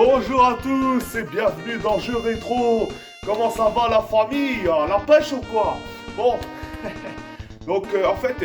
Bonjour à tous et bienvenue dans Jeux Rétro. Comment ça va la famille? La pêche ou quoi? Bon, en fait,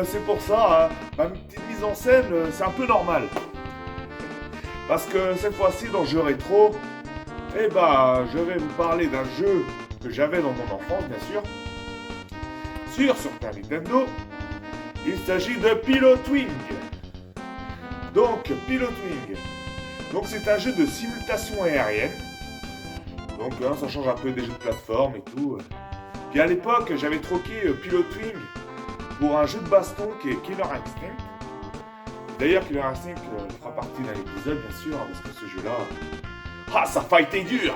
c'est pour ça, ma petite mise en scène, c'est un peu normal. Parce que cette fois-ci dans Jeux Rétro, je vais vous parler d'un jeu que j'avais dans mon enfance, bien sûr, sur Super Nintendo. Il s'agit de Pilotwing. Donc, Pilotwing. Donc c'est un jeu de simulation aérienne. Donc ça change un peu des jeux de plateforme et tout. Puis à l'époque, j'avais troqué Pilotwing pour un jeu de baston qui est Killer Instinct. D'ailleurs, Killer Instinct fera partie d'un épisode, bien sûr, parce que ce jeu-là, ça fight est dur.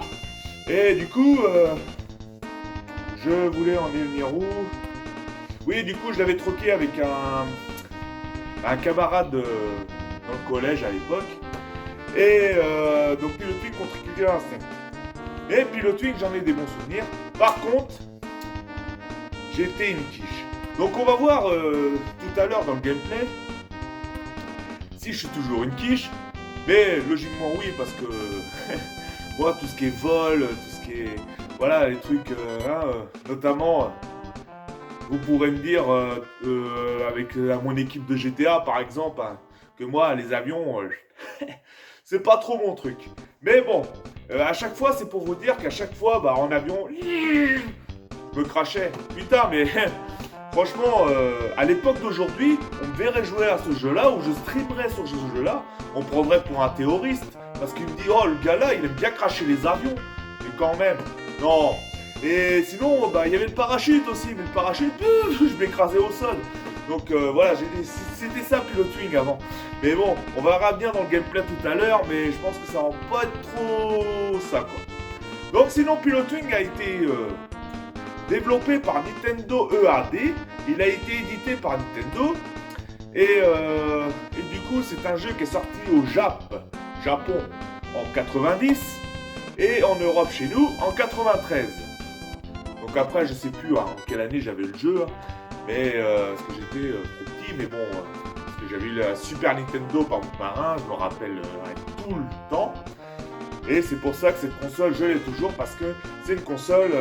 Et du coup, je voulais en venir où? Oui, du coup, je l'avais troqué avec un camarade dans le collège à l'époque. Et donc Pilotwing contre Killer Instinct. Et Pilotwing, j'en ai des bons souvenirs. Par contre, j'étais une quiche. Donc on va voir tout à l'heure dans le gameplay si je suis toujours une quiche. Mais logiquement oui, parce que moi tout ce qui est vol, tout ce qui est... Voilà, les trucs, notamment... Vous pourrez me dire, avec mon équipe de GTA par exemple, que moi les avions... c'est pas trop mon truc. Mais bon, à chaque fois, c'est pour vous dire qu'à chaque fois, en avion, je me crachais. Putain, mais franchement, à l'époque d'aujourd'hui, on me verrait jouer à ce jeu-là, ou je streamerais sur ce jeu-là, on me prendrait pour un terroriste. Parce qu'il me dit, oh, le gars-là, il aime bien cracher les avions. Mais quand même, non. Et sinon, il y avait le parachute aussi, mais le parachute, je m'écrasais au sol. Donc voilà, c'était ça Pilotwing avant. Mais bon, on verra bien dans le gameplay tout à l'heure, mais je pense que ça va pas être trop ça quoi. Donc sinon Pilotwing a été développé par Nintendo EAD, il a été édité par Nintendo, et du coup c'est un jeu qui est sorti au Japon en 90, et en Europe chez nous en 93. Donc après je sais plus en quelle année j'avais le jeu, mais parce que j'étais trop petit, mais bon, parce que j'avais eu la Super Nintendo par mon parrain, je me rappelle tout le temps. Et c'est pour ça que cette console, je l'ai toujours, parce que c'est une console,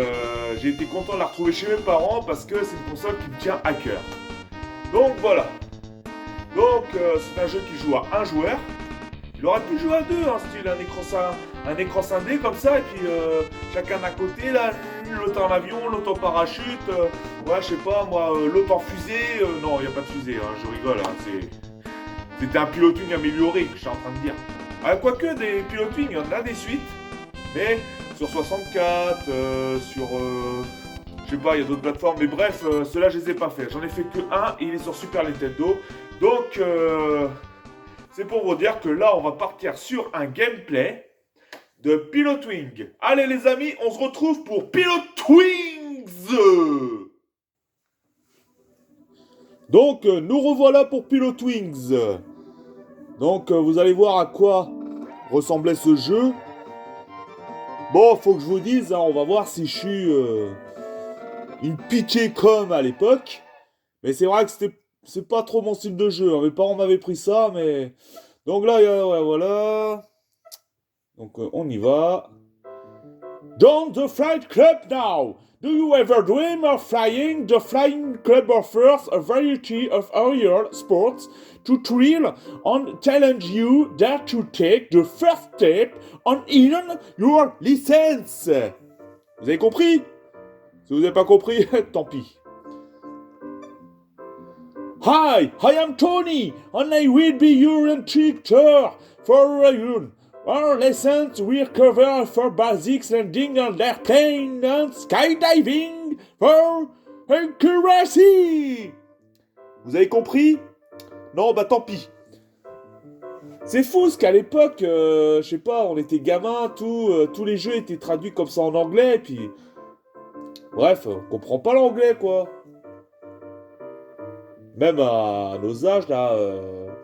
j'ai été content de la retrouver chez mes parents, parce que c'est une console qui me tient à cœur. Donc voilà. Donc c'est un jeu qui joue à un joueur. Il aurait pu jouer à deux, style un écran scindé comme ça, et puis chacun d'un côté, là, l'autre en avion, l'autre en parachute, ouais, je sais pas, moi, l'autre en fusée, non, il n'y a pas de fusée, je rigole, c'était un Pilotwing amélioré que je suis en train de dire. Quoique des Pilotwing, il y en a des suites, mais sur 64, je sais pas, il y a d'autres plateformes, mais bref, ceux-là, je les ai pas fait. J'en ai fait que un, et il est sur Super Nintendo, donc... c'est pour vous dire que là, on va partir sur un gameplay de Pilotwing. Allez les amis, on se retrouve pour Pilotwings. Donc, nous revoilà pour Pilotwings. Donc, vous allez voir à quoi ressemblait ce jeu. Bon, faut que je vous dise, on va voir si je suis une piquée comme à l'époque. Mais c'est vrai que c'est pas trop mon style de jeu. Mes parents m'avaient pris ça, mais... Donc là, ouais, voilà. Donc on y va. Join the Flight Club now! Do you ever dream of flying? The Flying Club offers a variety of aerial sports to thrill and challenge you dare to take the first step on even your license. Vous avez compris? Si vous n'avez pas compris, tant pis. Hi, I am Tony, and I will be your instructor for our lessons will cover for basics landing on airplane and skydiving for accuracy. Vous avez compris? Non, tant pis. C'est fou, parce qu'à l'époque, je sais pas, on était gamins, tous les jeux étaient traduits comme ça en anglais, et puis... Bref, on comprend pas l'anglais, quoi. Même à nos âges, là,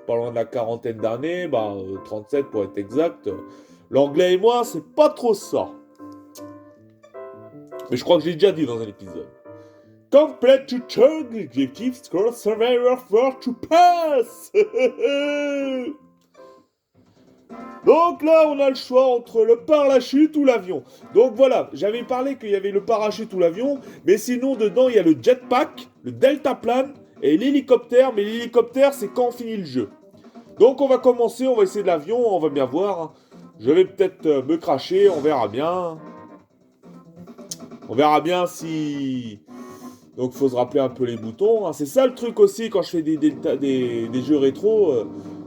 pas loin de la quarantaine d'années, 37 pour être exact, l'anglais et moi, c'est pas trop ça. Mais je crois que j'ai déjà dit dans un épisode. Complete to chug, objective score surveyor for to pass. Donc là, on a le choix entre le parachute ou l'avion. Donc voilà, j'avais parlé qu'il y avait le parachute ou l'avion, mais sinon dedans il y a le jetpack, le deltaplane et l'hélicoptère. Mais l'hélicoptère, c'est quand on finit le jeu. Donc on va commencer, on va essayer de l'avion, on va bien voir. Hein. Je vais peut-être me cracher, on verra bien. On verra bien si... Donc faut se rappeler un peu les boutons. Hein. C'est ça le truc aussi quand je fais des jeux rétro.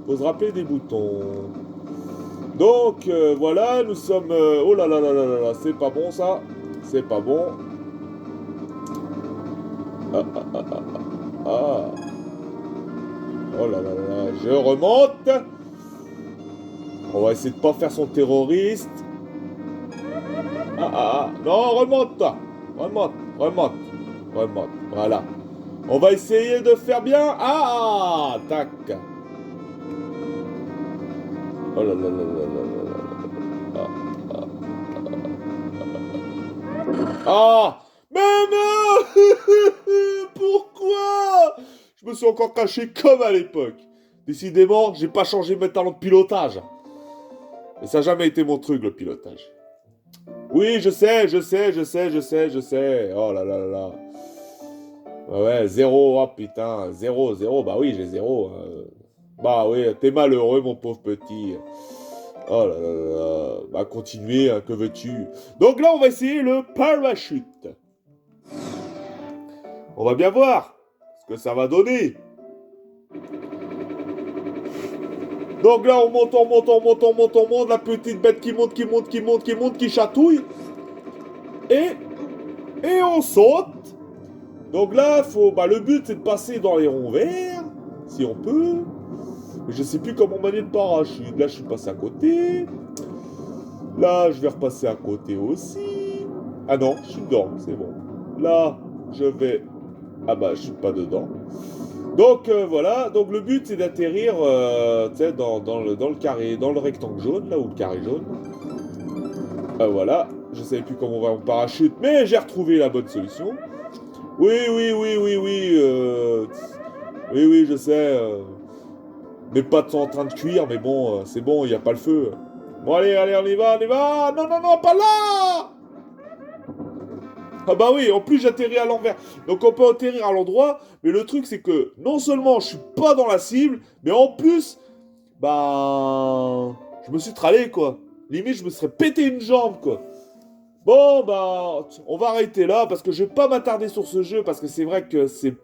Faut se rappeler des boutons. Donc voilà, nous sommes... oh là là là là là là, c'est pas bon ça. C'est pas bon. Ah, ah, ah, ah, ah. Oh là là là là, je remonte. On va essayer de pas faire son terroriste. Ah ah ah, non, remonte toi. Remonte, remonte, remonte, voilà. On va essayer de faire bien. Ah, tac. Oh là là là là là là là. Ah, mais non. Pourquoi? Je me suis encore caché comme à l'époque. Décidément, j'ai pas changé mes talents de pilotage. Mais ça n'a jamais été mon truc, le pilotage. Oui, je sais. Oh là là là là. Ouais, 0, oh putain, 0, 0, bah oui, j'ai 0. Bah oui, t'es malheureux, mon pauvre petit. Oh là là là, bah continuez, hein, que veux-tu? Donc là, on va essayer le parachute. On va bien voir ce que ça va donner. Donc là, on monte, la petite bête qui monte, qui chatouille. Et on saute. Donc là, le but, c'est de passer dans les ronds verts, si on peut. Mais je sais plus comment manier le parachute. Là, je suis passé à côté. Là, je vais repasser à côté aussi. Ah non, je suis dedans, c'est bon. Là, je vais... Ah bah, je suis pas dedans. Donc voilà, donc le but c'est d'atterrir dans le carré, dans le rectangle jaune, là, ou le carré jaune. Voilà, je savais plus comment on va en parachute, mais j'ai retrouvé la bonne solution. Oui, je sais. Mes pattes sont en train de cuire, mais bon, c'est bon, il n'y a pas le feu. Bon, allez, on y va. Non, pas là. Ah bah oui, en plus j'atterris à l'envers. Donc on peut atterrir à l'endroit, mais le truc c'est que non seulement je suis pas dans la cible, mais en plus, je me suis tralé quoi. Limite je me serais pété une jambe quoi. Bon on va arrêter là parce que je vais pas m'attarder sur ce jeu parce que c'est vrai que c'est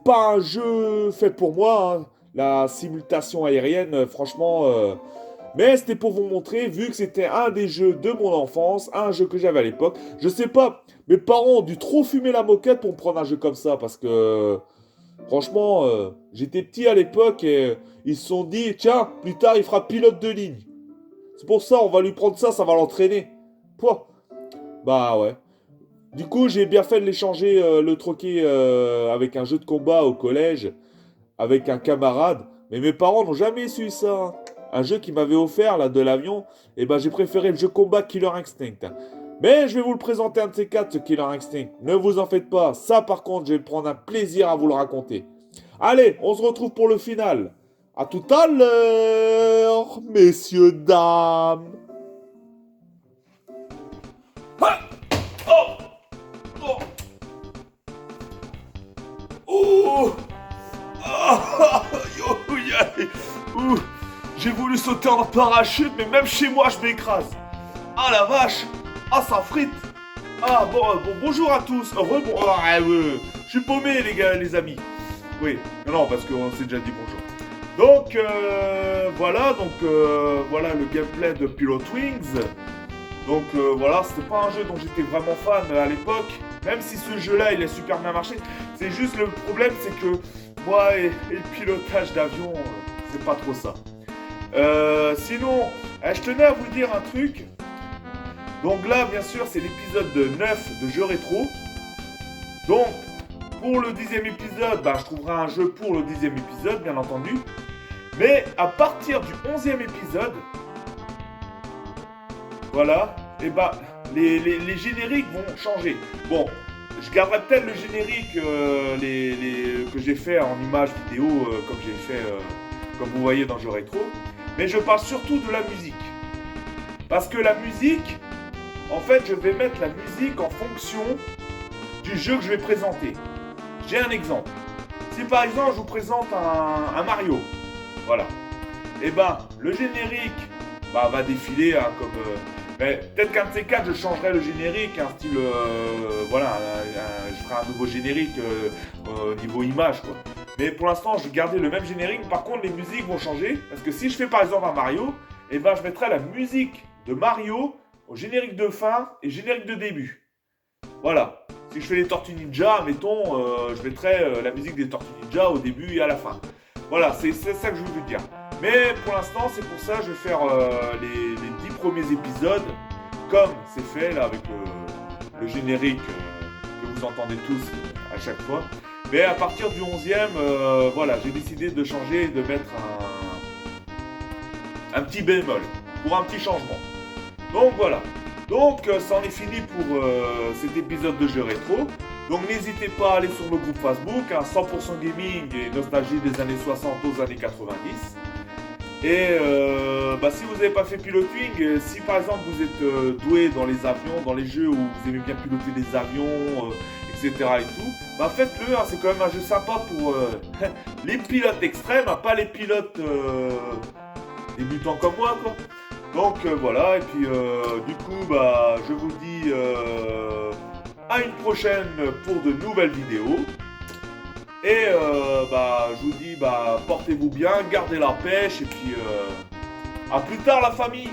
pas un jeu fait pour moi. Hein. La simulation aérienne, franchement... Mais c'était pour vous montrer, vu que c'était un des jeux de mon enfance, un jeu que j'avais à l'époque. Je sais pas, mes parents ont dû trop fumer la moquette pour me prendre un jeu comme ça, parce que... Franchement, j'étais petit à l'époque et ils se sont dit, tiens, plus tard il fera pilote de ligne. C'est pour ça, on va lui prendre ça va l'entraîner. Pouah. Bah ouais. Du coup, j'ai bien fait de l'échanger, le troquer avec un jeu de combat au collège, avec un camarade. Mais mes parents n'ont jamais su ça. Hein. Un jeu qui m'avait offert là de l'avion, et j'ai préféré le jeu combat Killer Instinct. Mais je vais vous le présenter un de ces quatre, ce Killer Instinct. Ne vous en faites pas, ça par contre, je vais prendre un plaisir à vous le raconter. Allez, on se retrouve pour le final. À tout à l'heure, messieurs, dames. Ah oh oh oh ah J'ai voulu sauter en parachute, mais même chez moi, je m'écrase. Ah la vache. Ah, ça frite. Ah, bonjour à tous. Je suis paumé, les gars, les amis. Oui, non, parce qu'on s'est déjà dit bonjour. Donc, voilà le gameplay de Pilot Wings. Donc, voilà, c'était pas un jeu dont j'étais vraiment fan à l'époque. Même si ce jeu-là, il a super bien marché. C'est juste le problème, c'est que moi et le pilotage d'avion, c'est pas trop ça. Sinon, je tenais à vous dire un truc. Donc là, bien sûr, c'est l'épisode 9 de Jeux Rétro. Donc, pour le 10e épisode, je trouverai un jeu pour le 10e épisode, bien entendu. Mais à partir du 11e épisode, voilà, et les génériques vont changer. Bon, je garderai peut-être le générique que j'ai fait en image vidéo, comme j'ai fait, comme vous voyez dans Jeux Rétro. mais je parle surtout de la musique. Parce que la musique, en fait, je vais mettre la musique en fonction du jeu que je vais présenter. J'ai un exemple. Si par exemple je vous présente un Mario, voilà, et ben le générique va défiler hein, comme. Mais peut-être qu'un de ces quatre, je changerai le générique, un style, voilà, je ferai un nouveau générique au niveau image, quoi. Mais pour l'instant, je vais garder le même générique. Par contre, les musiques vont changer, parce que si je fais par exemple un Mario, et ben je mettrai la musique de Mario au générique de fin et générique de début. Voilà. Si je fais les Tortues Ninja, mettons, je mettrai la musique des Tortues Ninja au début et à la fin. Voilà, c'est ça que je voulais dire. Mais pour l'instant, c'est pour ça que je vais faire les 10 premiers épisodes, comme c'est fait là avec le générique que vous entendez tous à chaque fois. Mais à partir du 11e, voilà, j'ai décidé de changer et de mettre un petit bémol pour un petit changement. Donc voilà. Donc ça en est fini pour cet épisode de Jeux Rétro. Donc n'hésitez pas à aller sur le groupe Facebook, hein, 100% Gaming et Nostalgie des années 60 aux années 90. Et si vous n'avez pas fait piloting, si par exemple vous êtes doué dans les avions, dans les jeux où vous aimez bien piloter des avions, etc. et tout, faites-le, hein, c'est quand même un jeu sympa pour les pilotes extrêmes, hein, pas les pilotes débutants comme moi, quoi. Donc voilà, et puis du coup, je vous dis à une prochaine pour de nouvelles vidéos. Et je vous dis, portez-vous bien, gardez la pêche, et puis à plus tard la famille.